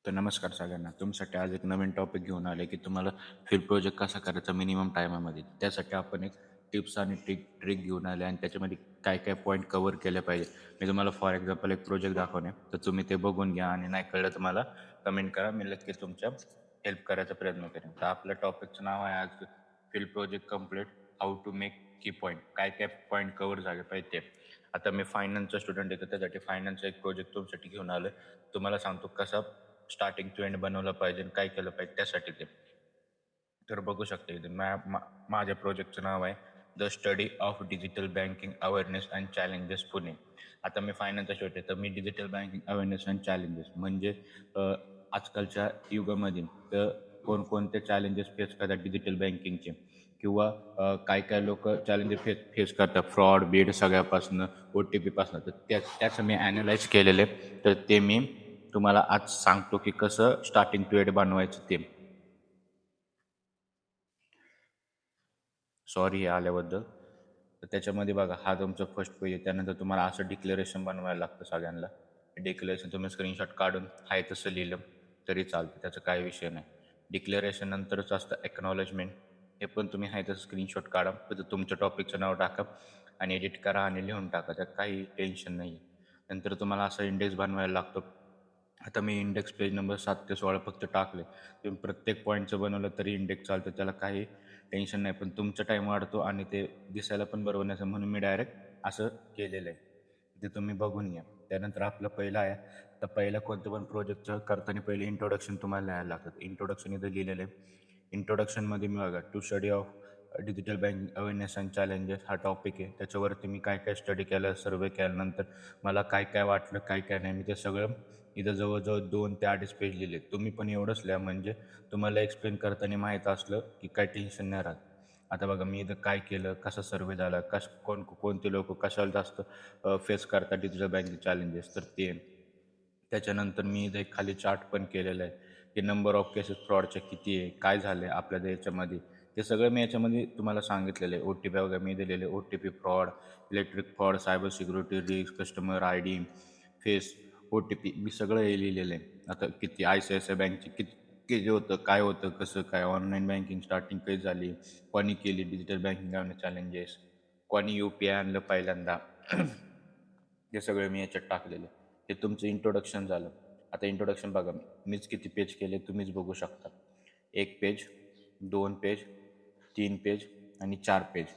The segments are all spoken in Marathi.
तर नमस्कार सगळ्यांना. तुमच्यासाठी आज एक नवीन टॉपिक घेऊन आले, की तुम्हाला फील्ड प्रोजेक्ट कसा करायचा मिनिमम टाईमामध्ये. त्यासाठी आपण एक टिप्स आणि ट्रिक घेऊन आले आणि त्याच्यामध्ये काय-काय पॉईंट कव्हर केले पाहिजे. मी तुम्हाला फॉर एक्झाम्पल एक प्रोजेक्ट दाखवणे, तर तुम्ही ते बघून घ्या आणि नाही कळलं तर मला कमेंट करा. मी नक्कीच तुमच्या हेल्प करायचा प्रयत्न करेन. तर आपल्या टॉपिकचं नाव आहे आज field project complete, how to make key point. काय-काय पॉईंट कव्हर झाले पाहिजे ते. आता मी फायनान्सचा स्टुडंट आहे, तर त्यासाठी फायनान्सचा एक प्रोजेक्ट तुमच्यासाठी घेऊन आलोय. तुम्हाला सांगतो कसा स्टार्टिंग टू एंड बनवलं पाहिजे आणि काय केलं पाहिजे त्यासाठी ते. तर बघू शकता इथे माझ्या प्रोजेक्टचं नाव आहे the study of digital banking awareness and challenges Pune. आता मी फायनान्सचा स्टुडंट आहे, तर मी digital banking awareness and challenges म्हणजे आजकालच्या युगामध्ये तर कोणकोणते चॅलेंजेस फेस करतात डिजिटल बँकिंगचे किंवा काय काय लोक चॅलेंजेस फेस करतात फ्रॉड बीड सगळ्यापासनं ओ टी पीपासनं. तर त्याचं मी ॲनालाइज केलेलं आहे. तर ते मी तुम्हाला आज सांगतो की कसं स्टार्टिंग टू एंड बनवायचं ते. सॉरी हे आल्याबद्दल. तर त्याच्यामध्ये बघा हा तुमचा फर्स्ट पेज आहे. त्यानंतर तुम्हाला असं डिक्लेरेशन बनवायला लागतं सगळ्यांना. डिक्लेरेशन तुम्ही स्क्रीनशॉट काढून आहे तसं लिहिलं तरी चालतं, त्याचा काही विषय नाही. डिक्लेरेशन नंतरच असतं एक्नॉलेजमेंट. हे पण तुम्ही आहे तसं स्क्रीनशॉट काढा, फक्त तुमच्या टॉपिकचं नाव टाका आणि एडिट करा आणि लिहून टाका. त्यात काही टेन्शन नाही आहे. नंतर तुम्हाला असा इंडेक्स बनवायला लागतो. आता मी इंडेक्स पेज नंबर 7 ते 16 फक्त टाकले. तुम्ही प्रत्येक पॉईंटचं बनवलं तरी इंडेक्स चालतं, त्याला काही टेन्शन नाही. पण तुमचा टाईम वाढतो आणि ते दिसायला पण बरोबर नसेल म्हणून मी डायरेक्ट असं केलेलं आहे. ते तुम्ही बघून घ्या. त्यानंतर आपलं पहिलं आहे. तर पहिलं कोणतं पण प्रोजेक्टचं करताना पहिले इंट्रोडक्शन तुम्हाला लिहायला लागतं. इंट्रोडक्शन इथं लिहिलेलं आहे. इंट्रोडक्शनमध्ये मी बघा to study of digital banking awareness and challenges हा टॉपिक आहे. त्याच्यावरती मी काय काय स्टडी केलं, सर्वे केल्यानंतर मला काय काय वाटलं, काय काय नाही, मी ते सगळं इथं जवळ-जवळ 2 ते 2.5 पेज लिहिले. तुम्ही पण एवढंच लिहा म्हणजे तुम्हाला एक्सप्लेन करताना माहीत असलं की काही टेन्शन नाही राहत. आता बघा मी इथं काय केलं, कसा सर्व्हे झाला, कोणते लोकं कशाला जास्त फेस करतात डिजिटल बँकिंग चॅलेंजेस तर ते. त्याच्यानंतर मी इथे खाली चार्ट पण केलेला आहे, की नंबर ऑफ केसेस फ्रॉडचे किती आहे, काय झालं आहे आपल्या याच्यामध्ये. ते सगळं मी याच्यामध्ये तुम्हाला सांगितलेलं आहे. ओ-टी-पी वगैरे मी दिलेले OTP fraud, electric fraud, cyber security risk, customer ID, face, OTP मी सगळं हे लिहिलेलं आहे. आता किती आय-सी-आय-सी-आय बँकची किती होतं, काय होतं, कसं काय, ऑनलाईन बँकिंग स्टार्टिंग कधी झाली, कोणी केली डिजिटल बँकिंग चॅलेंजेस, कोणी यू-पी-आय आणलं पहिल्यांदा. हे सगळं मी याच्यात टाकलेलं आहे. हे तुमचं इंट्रोडक्शन झालं. आता इंट्रोडक्शन बघा मीच किती पेज केले तुम्हीच बघू शकता. 1 पेज, 2 पेज, 3 पेज आणि 4 पेज.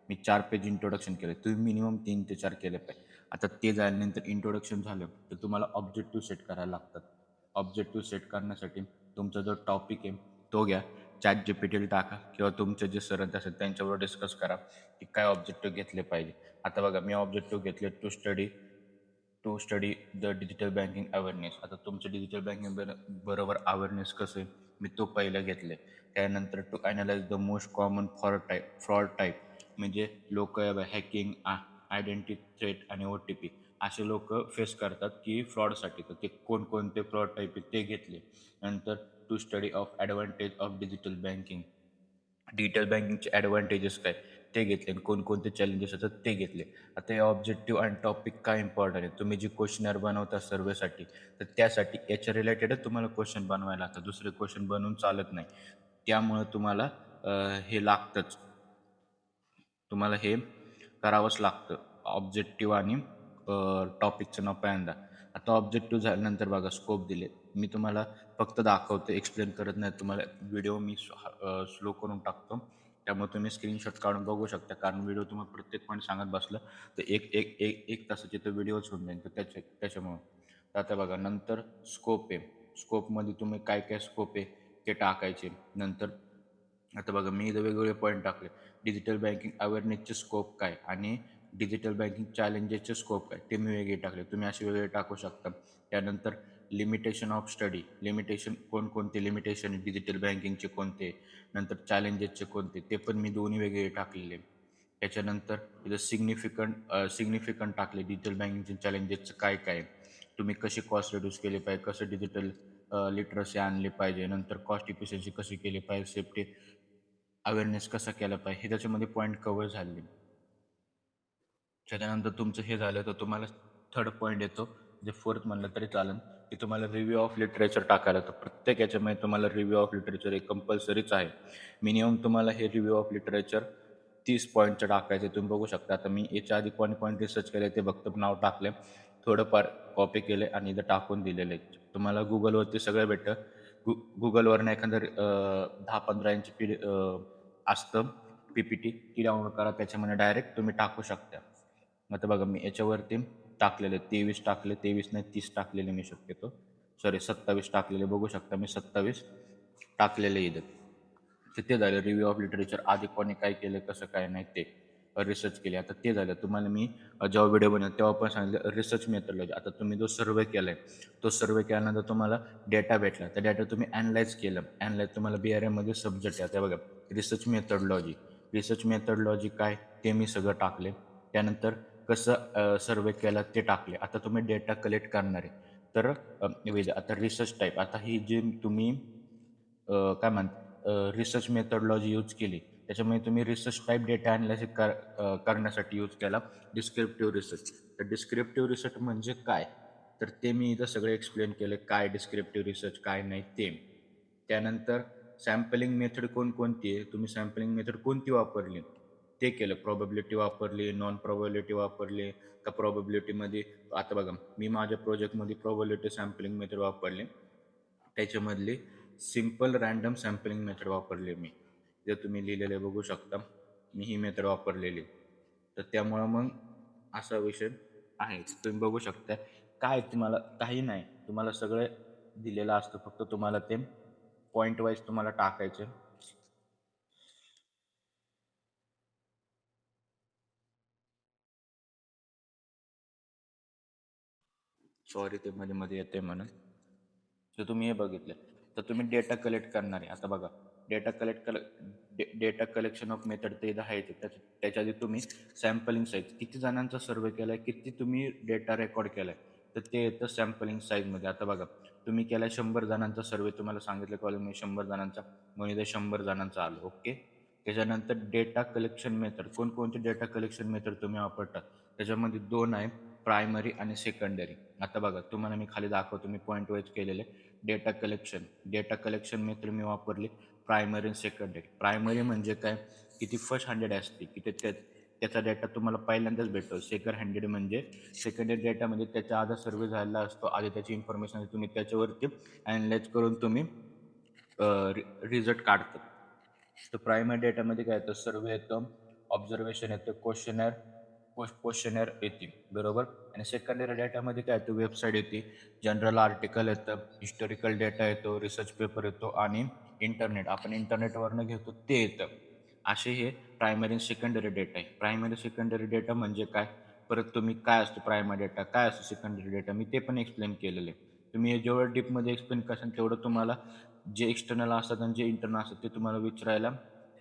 मी 4 पेज इंट्रोडक्शन केलं. तुम्ही मिनिमम 3 ते 4 केले पाहिजे. आता ते झाल्यानंतर इंट्रोडक्शन झालं, तर तुम्हाला ऑब्जेक्टिव्ह सेट करायला लागतात. ऑब्जेक्टिव्ह सेट करण्यासाठी तुमचा जो टॉपिक आहे तो घ्या. ChatGPTला टाका किंवा तुमचे जे सर असेल त्यांच्याबरोबर डिस्कस करा, की काय ऑब्जेक्टिव्ह घेतले पाहिजे. आता बघा मी ऑब्जेक्टिव्ह घेतले to study the digital banking awareness. आता तुमचं डिजिटल बँकिंग बरोबर अवेअरनेस कसं आहे मी तो पहिलं घेतले. त्यानंतर to analyse the most common fraud type म्हणजे लोक हॅकिंग, आयडेंटिटी थ्रेट आणि ओ टी पी असे लोक फेस करतात की फ्रॉडसाठी. तर ते कोणकोणते फ्रॉड टाईप आहे ते घेतले. नंतर to study of advantage of digital banking, digital बँकिंगचे ॲडव्हान्टेजेस काय ते घेतले आणि कोणकोणते चॅलेंजेस असतात ते घेतले. आता हे ऑब्जेक्टिव्ह आणि टॉपिक काय इम्पॉर्टंट आहे, तुम्ही जे क्वेश्चनर बनवता सर्वेसाठी तर त्यासाठी याच्या रिलेटेडच तुम्हाला क्वेश्चन बनवायला लागतात. दुसरे क्वेश्चन बनवून चालत नाही. त्यामुळं तुम्हाला हे लागतंच. तुम्हाला हे करावंच लागतं. ऑब्जेक्टिव्ह आणि टॉपिकचं नाव पहिल्यांदा. आता ऑब्जेक्टिव्ह झाल्यानंतर बघा स्कोप दिले. मी तुम्हाला फक्त दाखवतो, एक्सप्लेन करत नाही. तुम्हाला व्हिडिओ मी स्लो करून टाकतो. त्यामुळे तुम्ही स्क्रीनशॉट काढून बघू शकता. कारण व्हिडिओ तुम्हाला प्रत्येक पॉईंट सांगत बसलं तर एक एक एक एक तासाची तर व्हिडिओच होऊन जाईल. तर त्याच्यामुळं. तर आता बघा नंतर स्कोप आहे. स्कोपमध्ये तुम्ही काय काय स्कोप आहे ते टाकायचे. नंतर आता बघा मी इथं वेगवेगळे पॉईंट टाकले. डिजिटल बँकिंग अवेअरनेसचे स्कोप काय आणि डिजिटल बँकिंग चॅलेंजेसचे स्कोप काय ते मी वेगळे टाकले. तुम्ही असे वेगळे टाकू शकता. त्यानंतर लिमिटेशन ऑफ स्टडी, लिमिटेशन कोणकोणते लिमिटेशन डिजिटल बँकिंगचे कोणते, नंतर चॅलेंजेसचे कोणते ते पण मी दोन्ही वेगळे टाकलेले. त्याच्यानंतर इथं सिग्निफिकंट टाकले डिजिटल बँकिंगचे चॅलेंजेसचं काय काय आहे. तुम्ही कशी कॉस्ट रिड्यूस केली पाहिजे, कसं डिजिटल लिटरसी आणली पाहिजे, नंतर कॉस्ट इफिशियन्सी कशी केली पाहिजे, सेफ्टी अवेअरनेस कसा केला पाहिजे, हे त्याच्यामध्ये पॉईंट कव्हर झाले. त्याच्यानंतर तुमचं हे झालं तर तुम्हाला थर्ड पॉईंट येतो, जे फोर्थ म्हणलं तरी चालेल. की तुम्हाला रिव्ह्यू ऑफ लिटरेचर टाकायला. तर प्रत्येक याच्यामध्ये तुम्हाला रिव्ह्यू ऑफ लिटरेचर हे कंपल्सरीच आहे. मिनिमम तुम्हाला हे रिव्ह्यू ऑफ लिटरेचर 30 पॉईंटचं टाकायचं तुम्ही बघू शकता. आता मी याच्या आधी कोणी पॉईंट रिसर्च केले ते फक्त नाव टाकले, थोडंफार कॉपी केले आणि इथं टाकून दिलेले. तुम्हाला Googleवरती सगळं भेटतं. Googleवरनं एखादं 10-15 इंच असतं PPT ती डाउनलोड करा. त्याच्यामध्ये डायरेक्ट तुम्ही टाकू शकता. आता बघा मी याच्यावरती टाकलेले 23 टाकले, 23 नाही 30 टाकलेले मी शक्यतो. सॉरी 27 टाकलेले बघू शकता मी 27 टाकलेले इथं. तर ते झालं रिव्ह्यू ऑफ लिटरेचर. आधी कोणी काय केलं, कसं काय नाही ते रिसर्च केले. आता ते झालं. तुम्हाला मी जेव्हा व्हिडिओ बनवला तेव्हा पण सांगितलं रिसर्च मेथडॉलॉजी. आता तुम्ही जो सर्व्हे केलाय, तो सर्व्हे केल्यानंतर तुम्हाला डेटा भेटला. त्या डेटा तुम्ही ॲनलाईज केलं. तुम्हाला BRMमध्ये सब्जेक्ट आहे. आता बघा रिसर्च मेथडॉलॉजी. रिसर्च मेथडॉलॉजी काय ते मी सगळं टाकले. त्यानंतर कसं सर्व्हे केला ते टाकले. आता तुम्ही डेटा कलेक्ट करणार आहे. तर आता रिसर्च टाईप. आता ही जी तुम्ही काय रिसर्च मेथडॉलॉजी यूज केली. त्याच्यामुळे तुम्ही रिसर्च टाइप डेटा ॲनालिसिस करण्यासाठी यूज केला डिस्क्रिप्टिव्ह रिसर्च. तर डिस्क्रिप्टिव्ह रिसर्च म्हणजे काय? तर ते मी इथं सगळं एक्सप्लेन केलं. काय डिस्क्रिप्टिव्ह रिसर्च, काय नाही ते. त्यानंतर सॅम्पलिंग मेथड कोणकोणती आहे? तुम्ही सॅम्पलिंग मेथड कोणती वापरली? ते केलं. प्रोबॅबिलिटी वापरली, नॉन प्रोबॅबिलिटी वापरली का प्रोबॅबिलिटीमध्ये आता बघा मी माझ्या प्रोजेक्टमध्ये प्रोबॅबिलिटी सॅम्पलिंग मेथड वापरली. त्याच्यामधली सिंपल रँडम सॅम्पलिंग मेथड वापरली मी. जे तुम्ही लिहिलेले बघू शकता. मी ही मेथड वापरलेली. तर त्यामुळं मग असा विषय आहे. तुम्ही बघू शकता. काय तुम्हाला काही नाही. तुम्हाला सगळं दिलेलं असतं. फक्त तुम्हाला ते पॉइंट वाईज तुम्हाला टाकायचे. सॉरी ते मध्ये-मध्ये येतंय म्हणून. तर तुम्ही हे बघितलं. तर तुम्ही डेटा कलेक्ट करणार आहे. आता बघा data collect data collection of method ते इथं आहेच. त्याच्या आधी तुम्ही सॅम्पलिंग साईज किती जणांचा सर्व्हे केलाय, किती तुम्ही डेटा रेकॉर्ड केलाय, तर ते येतं सॅम्पलिंग साईजमध्ये. आता बघा तुम्ही केलाय 100 जणांचा सर्व्हे. तुम्हाला सांगितलं कॉलेजमध्ये 100 जणांचा, मग इथे 100 जणांचं आलं. ओके. त्याच्यानंतर डेटा कलेक्शन मेथड कोणकोणते डेटा कलेक्शन मेथड तुम्ही वापरता? त्याच्यामध्ये 2 आहे, प्रायमरी आणि सेकंडरी. आता बघा तुम्हाला मी खाली दाखवतो. मी पॉइंट वाईज केलेले. डेटा कलेक्शन मेथड मी वापरली प्रायमरी आणि सेकंडरी. प्रायमरी म्हणजे काय की ती फर्स्ट हँडेड असते की त्याचा डेटा तुम्हाला पहिल्यांदाच भेटतो. सेकंड हँडेड म्हणजे सेकंडरी डेटा म्हणजे त्याच्या आधी सर्व्हे झालेला असतो. आधी त्याची इन्फॉर्मेशन तुम्ही त्याच्यावरती अॅनलाइज करून तुम्ही रिझल्ट काढतात. तर प्रायमरी डेटामध्ये काय येतं, सर्व्हे येतं, ऑब्झर्वेशन येतं, क्वेश्चनर येते बरोबर. आणि सेकंडरी डेटामध्ये काय येतं, वेबसाईट येते, जनरल आर्टिकल येतं, हिस्टॉरिकल डेटा येतो, रिसर्च पेपर येतो आणि इंटरनेट आपण इंटरनेटवरनं घेतो ते येतं. असे हे प्रायमरी आणि सेकंडरी डेटा आहे. प्रायमरी सेकंडरी डेटा म्हणजे काय, परत तुम्ही काय असतो प्रायमरी डेटा, काय असतो सेकंडरी डेटा, मी ते पण एक्सप्लेन केलेलं आहे. तुम्ही हे जेवढं डीपमध्ये एक्सप्लेन करशाल तेवढं तुम्हाला जे एक्सटर्नल असतात आणि जे इंटर्नल असतात ते तुम्हाला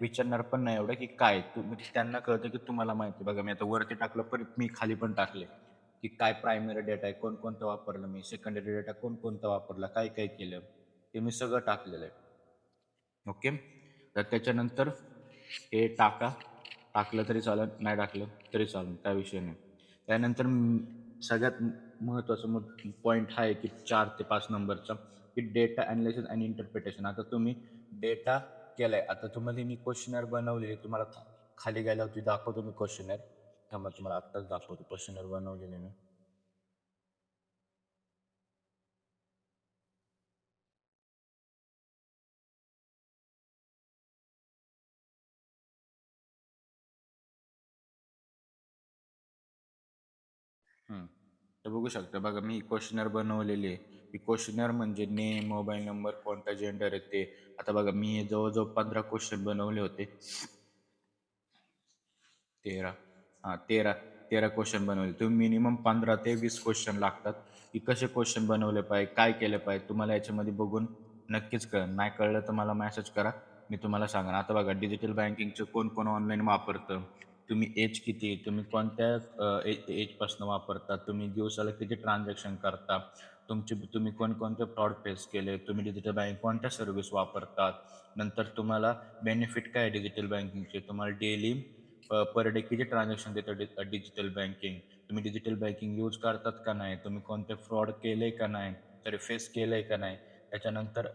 विचारणार पण नाही एवढं की काय म्हणजे त्यांना कळतं की तुम्हाला माहिती. बघा मी आता वरती टाकलं पण मी खाली पण टाकले की काय प्रायमरी डेटा आहे, कोणकोणतं वापरलं मी, सेकंडरी डेटा कोणकोणता वापरला, काय काय केलं, ते मी सगळं टाकलेलं आहे. ओके. तर त्याच्यानंतर हे टाकलं तरी चालेल, नाही टाकलं तरी चालेल, काय विषय नाही. त्यानंतर सगळ्यात महत्त्वाचं पॉईंट हा आहे की 4 ते 5 नंबरचा की डेटा ॲनालिसिस आणि इंटरप्रिटेशन. आता तुम्ही डेटा केलाय, आता तुम्हाला मी क्वेश्चनर बनवलेली तुम्हाला खाली गेल्यावरती दाखवतो मी क्वेश्चनर. थांबा तुम्हाला आत्ताच दाखवतो क्वेश्चनर बनवलेले मी. हं. तर बघू शकता बघा मी क्वेश्चनर बनवलेली आहे. ही क्वेश्चनर म्हणजे नेम, मोबाईल नंबर, कोणता जेंडर आहे ते. आता बघा मी जवळ-जवळ 15 क्वेश्चन बनवले होते. 13 हां, 13 क्वेश्चन बनवले. तुम्ही मिनिमम 15 ते 20 क्वेश्चन लागतात, की कसे क्वेश्चन बनवले पाहिजे, काय केलं पाहिजे. तुम्हाला याच्यामध्ये बघून नक्कीच कळेल. नाही कळलं तर मला मेसेज करा, मी तुम्हाला सांगेन. आता बघा डिजिटल बँकिंगचं कोण-कोण ऑनलाईन वापरतं, तुम्ही एज किती, तुम्ही कोणत्या एजपासून वापरता, तुम्ही दिवसाला किती ट्रान्झॅक्शन करता, तुम्ही कोणकोणते फ्रॉड फेस केले, तुम्ही डिजिटल बँकिंग कोणत्या सर्व्हिस वापरतात, नंतर तुम्हाला बेनिफिट काय आहे डिजिटल बँकिंगचे, तुम्हाला डेली पर डे किती ट्रान्झॅक्शन देतं डिजिटल बँकिंग, तुम्ही डिजिटल बँकिंग यूज करतात का नाही, तुम्ही कोणते फ्रॉड केले का नाही, तरी फेस केलं आहे का नाही. त्याच्यानंतर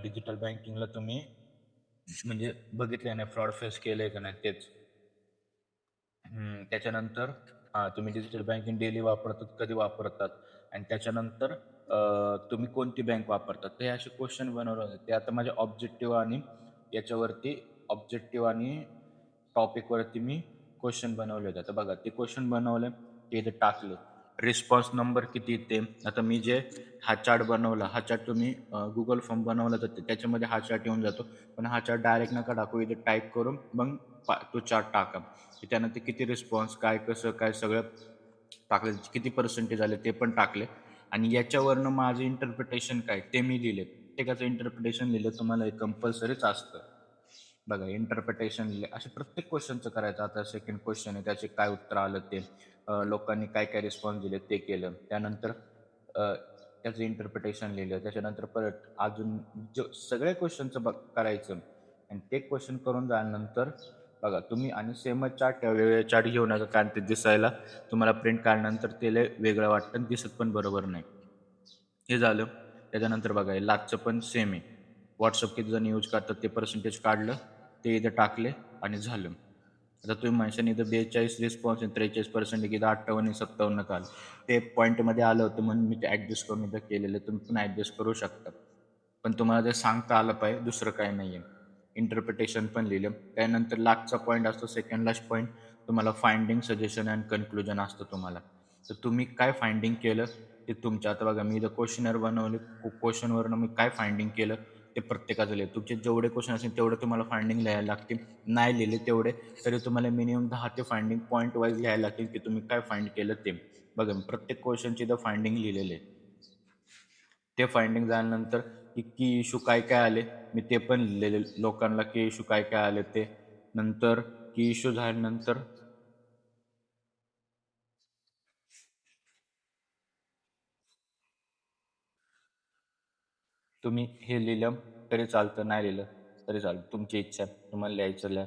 डिजिटल बँकिंगला तुम्ही म्हणजे बघितलं नाही फ्रॉड फेस केलं आहे का नाही तेच. त्याच्यानंतर तुम्ही डिजिटल बँकिंग डेली वापरतात, कधी वापरतात आणि त्याच्यानंतर तुम्ही कोणती बँक वापरतात. ते असे क्वेश्चन बनवले होते. ते आता माझ्या याच्यावरती ऑब्जेक्टिव्ह आणि टॉपिकवरती मी क्वेश्चन बनवले होते. आता बघा ते क्वेश्चन बनवले, ते इथे टाकले. रिस्पॉन्स नंबर किती येते? आता मी जे हा चार्ट बनवला, हा चार्ट तुम्ही Google फॉर्म बनवला तर त्याच्यामध्ये हा चार्ट येऊन जातो. पण हा चार्ट डायरेक्ट नका टाकू. इथे टाइप करून मग तो चार्ट टाका. त्यानंतर किती रिस्पॉन्स, काय, कसं, काय सगळं टाकलं. किती पर्सेंटेज आले ते पण टाकले आणि याच्यावरनं माझं इंटरप्रिटेशन काय ते मी लिहिले. प्रत्येकाचं इंटरप्रिटेशन लिहिलं तुम्हाला हे कंपल्सरीच असतं. बघा इंटरप्रिटेशन लिहिले. असे प्रत्येक क्वेश्चनचं करायचं. आता सेकंड क्वेश्चन आहे त्याचे काय उत्तर आलं ते. लोकांनी काय काय रिस्पॉन्स दिले ते केलं. त्यानंतर त्याचं इंटरप्रिटेशन लिहिलं. त्याच्यानंतर परत अजून सगळ्या क्वेश्चनचं करायचं आणि ते क्वेश्चन करून झाल्यानंतर बघा तुम्ही आणि सेमच चार्ट ठेवा. वेगवेगळे चार्ट घेऊ नका कारण ते दिसायला तुम्हाला प्रिंट काढल्यानंतर ते लय वेगळं वाटतं आणि दिसत पण बरोबर नाही. हे झालं. त्याच्यानंतर बघा हे लास्टचं पण सेम आहे. WhatsApp किती जण यूज करतात ते पर्सेंटेज काढलं, ते इथे टाकले आणि झालं. आता तुम्ही म्हणशाल इथं 42 रिस्पॉन्स आहे, 43% की 58 आणि 57 का आलं. ते पॉईंटमध्ये आलं होतं म्हणून मी ते ॲडजस्ट करून इथं केलेलं. तुम्ही पण ॲडजस्ट करू शकता. पण तुम्हाला ते सांगता आलं पाहिजे, दुसरं काही नाही आहे. इंटरप्रिटेशन पण लिहिलं. त्यानंतर लास्टचा पॉईंट असतो, सेकंड लास्ट पॉईंट तुम्हाला फाइंडिंग, सजेशन अँड कन्क्लुजन असतं तुम्हाला. तर तुम्ही काय फाइंडिंग केलं ते तुमच्या आता बघा मी इथं क्वेश्चनर बनवले. क्वेश्चनवरनं मी काय फाइंडिंग केलं ते प्रत्येकाचं लिहिलं. तुमचे जेवढे क्वेश्चन असतील तेवढे तुम्हाला फाइंडिंग लिहायला लागतील. नाही लिहिले तेवढे तरी तुम्हाला मिनिमम 10 ते फाइंडिंग पॉईंट वाईज लिहायला लागतील की तुम्ही काय फाइंड केलं ते. बघा प्रत्येक क्वेश्चनची इथं फाइंडिंग लिहिलेलं आहे. ते फाइंडिंग झाल्यानंतर की इश्यू काय काय आले मी ते पण लिहिलेले. लोकांना की इश्यू काय काय आले ते. नंतर की इश्यू झाल्यानंतर तुम्ही हे लिहिलं तरी चालतं, नाही लिहिलं तरी चालतं. तुमची इच्छा. तुम्हाला लिहायचं लिहा.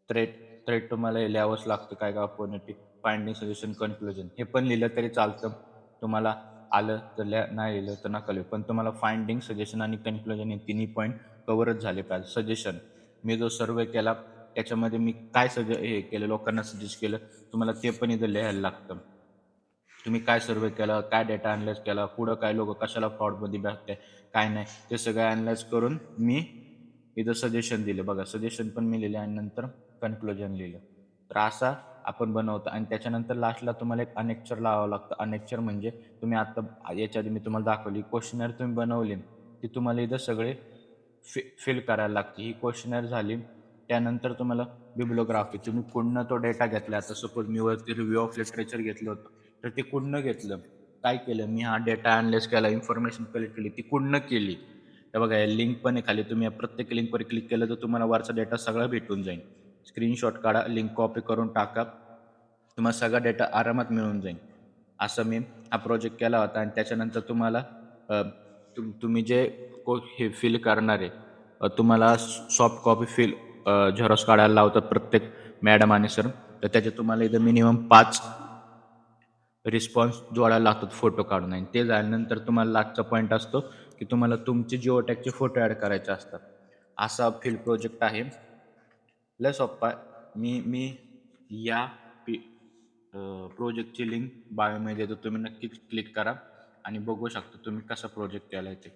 थ्रेट थ्रेट तुम्हाला हे लिहावंच लागतं. काय काय ऑपॉर्च्युनिटी, फाइंडिंग, सजेशन, कन्क्लुजन हे पण लिहिलं तरी चालतं. तुम्हाला आलं तर लिहा, नाही लिहिलं तर नका लिहू. पण तुम्हाला फाइंडिंग, सजेशन आणि कन्क्लुजन हे तिन्ही पॉईंट कव्हरच झाले पाहिजे. सजेशन मी जो सर्व्हे केला त्याच्यामध्ये मी काय हे केलं, लोकांना सजेस्ट केलं, तुम्हाला ते पण इथं लिहायला लागतं. तुम्ही काय सर्व्हे केला, काय डेटा अॅनलाईज केला, पुढं काय लोकं कशाला फ्रॉडमध्ये बघताय, काय नाही, ते सगळं अॅनलाईज करून मी इथं सजेशन दिले. बघा सजेशन पण मी लिहिले आणि नंतर कन्क्लुजन लिहिलं. तर असा आपण बनवतो आणि त्याच्यानंतर लास्टला तुम्हाला एक अनेक्चर लावावं लागतं. अनेक्चर म्हणजे तुम्ही आता याच्या आधी मी तुम्हाला दाखवली क्वेश्चनर तुम्ही बनवली, ती तुम्हाला इथं सगळे फिल करायला लागते. ही क्वेश्चनर झाली. त्यानंतर तुम्हाला बिब्लिओग्राफी तुम्ही कुठनं तो डेटा घेतला. आता सपोज मी वरती रिव्ह्यू ऑफ लिटरेचर घेतलं होतं, तर ते कुठनं घेतलं, काय केलं मी, हा डेटा अॅनलाईज केला, इन्फॉर्मेशन कलेक्ट केली, ती कुठनं केली. हे बघा हे लिंक पण आहे खाली. तुम्ही या प्रत्येक लिंकवर क्लिक केलं तर तुम्हाला वरचा डेटा सगळा भेटून जाईल. स्क्रीनशॉट काढा, लिंक कॉपी करून टाका, तुम्हाला सगळा डेटा आरामात मिळून जाईल. असं मी हा प्रोजेक्ट केला होता आणि त्याच्यानंतर तुम्हाला तुम्ही जे हे फिल करणार आहे, तुम्हाला सॉफ्ट कॉपी झेरॉक्स काढायला लावतात प्रत्येक मॅडम आणि सर. तर त्याचे तुम्हाला इथं मिनिमम 5 रिस्पॉन्स जोडायला लागतात फोटो काढून आणि ते झाल्यानंतर तुम्हाला लास्टचा पॉईंट असतो की तुम्हाला तुमचे जिओ टॅगचे फोटो ॲड करायचे असतात. असा फील्ड प्रोजेक्ट आहे. लय सोप्पा आहे. मी या प्रोजेक्टची लिंक बायोमध्ये देतो. तुम्ही नक्कीच क्लिक करा आणि बघू शकता तुम्ही कसा प्रोजेक्ट केला आहे ते.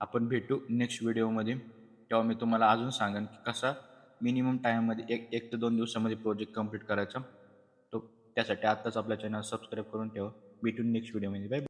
आपण भेटू नेक्स्ट व्हिडिओमध्ये. तेव्हा मी तुम्हाला अजून सांगेन की कसा मिनिमम टाईममध्ये 1 ते 2 दिवसामध्ये प्रोजेक्ट कंप्लीट करायचा. तो त्यासाठी आत्ताच आपल्या चॅनल सबस्क्राईब करून ठेवा. भेटू नेक्स्ट व्हिडिओमध्ये. बाय.